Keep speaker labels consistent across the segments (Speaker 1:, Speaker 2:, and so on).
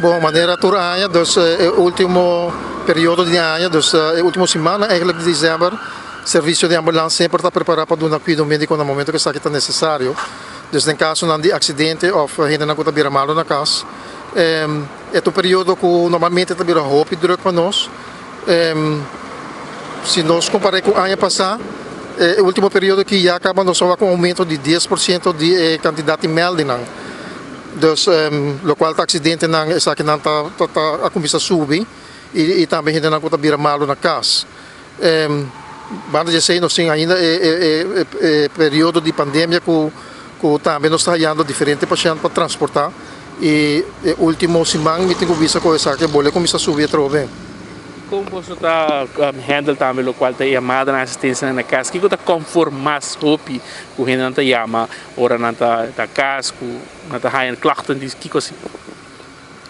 Speaker 1: Bom, maneira turaya, dus último período de ano, dus última semana eigenlijk de dezembro, serviço de ambulância sempre está preparado para dar cuidado médico no momento que está necessário. Dus em caso de acidente ou ainda não está bem malo na casa, é um período que normalmente está bem rápido durante para nós. Se nós compararmos com o ano passado, o último período que já acaba nós só com um aumento de 10% de quantidade de meldingen. Dus o qual está acidente não está que não está a começar a subir e também ainda não está bem malo na casa. Vamos dizer, nós temos ainda período de pandemia que também nós está ayudando diferentes pacientes para transportar e o último semana me tenho visto com essa que bolha começa a subir outra.
Speaker 2: Como você está handle também o qual está chamada na assistência na casa, que está conformas hopi com quem não está chama, ora não está casa, não está havendo klachten diz que coisa.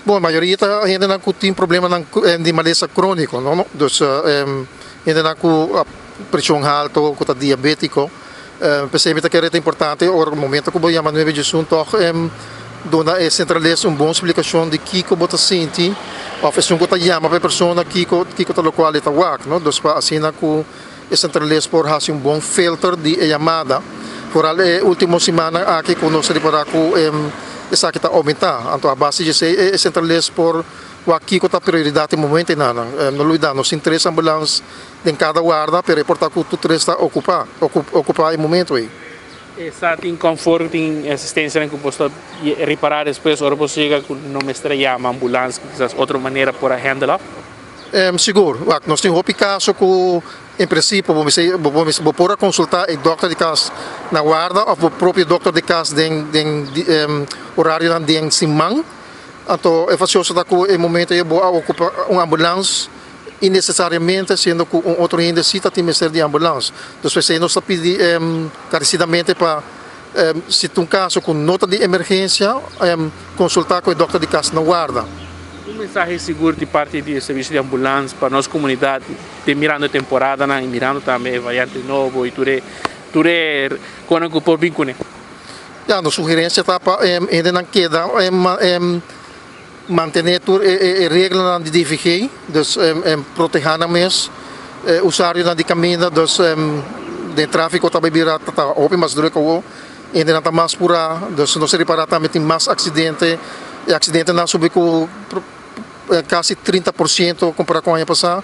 Speaker 1: Bom, a maioria ainda não tem problema de maleza crônico, não? Dus ainda não com pressão alta, com diabético. Pensei que é importante, no momento que eu chamo 9 de junho, dona centraliza uma boa explicação de que você está sentindo, ou se você chama para a pessoa que está local está wak, não? Dus para assim que centraliza por fazer um bom filtro de chamada. Por a última semana aqui que nós reparamos que essa que está aumentando, então a base de ser centraliza por o aqui que está prioridade no momento não, no lugar nós interessa ambulância em cada guarda, para reportar que tudo está ocupado em momento aí.
Speaker 2: Está em conforto, tem assistência que posso reparar depois, ou você chega com não mestre chama ambulância, quizás outra maneira para handlar?
Speaker 1: Seguro, nós temos um caso que em princípio vamos poder consultar o doutor de casa na guarda ou o próprio doutor de casa em horário de semana. Então é fácil que em momento eu vou ocupar uma ambulância e necessariamente sendo que um outro necessita de mestre de ambulância. Então você não está pedindo carecidamente para se tem um caso com nota de emergência consultar com o doutor de casa na guarda.
Speaker 2: Um mensagem seguro de parte do serviço de ambulância para a nossa comunidade, mirando a temporada, e mirando também variante novo e tudo quando o povo vem com ele.
Speaker 1: A nossa sugerência está para ainda não queda manter a regra de DVG, dus proteger na mes, usuário de caminho, dus de tráfego também vira open, mas durante o ainda não está mais pura, dus não se reparar também tem mais acidente, e acidente não subiu com quase 30% comparado com o ano passado.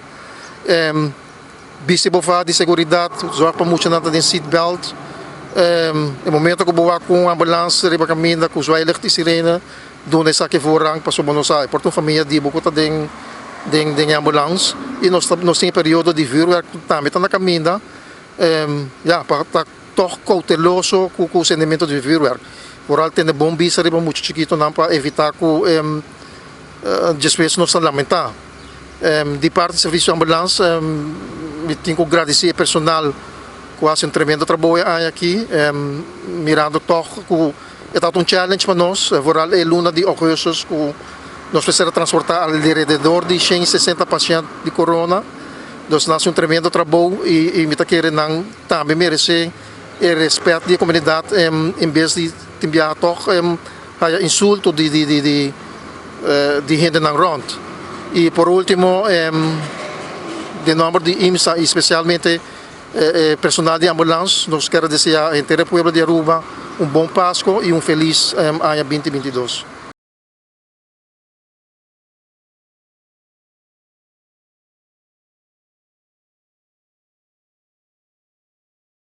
Speaker 1: Visto de segurança, zorg para muito nada de seatbelt. No momento que eu vou com a ambulância, riba caminho, com os licht e sirene, doen essa que voorrang para o Buenos Aires. Portanto, a família de boca tem ambulância e nós temos período de vuurwerk também está na caminho, para estar toch cauteloso com o acendimento de vuurwerk. Vooral tem bom bisa riba muito chiquito não para evitar que despesas não se lamentar. De parte do serviço de ambulância, eu tenho que agradecer ao personal que faz tremendo trabalho aqui, mirando toch que um challenge para nós, vooral é luna de agosto que nós precisamos transportar alrededor de 160 pacientes de corona. Nós fazemos tremendo trabalho e me querendo também merecer o respeito da comunidade em vez de enviar toch insulto de gente não rond. E por último, de número de IMSA, especialmente personal de ambulância, nós queremos desejar ao inteiro povo de Aruba um bom Páscoa e um feliz ano 2022.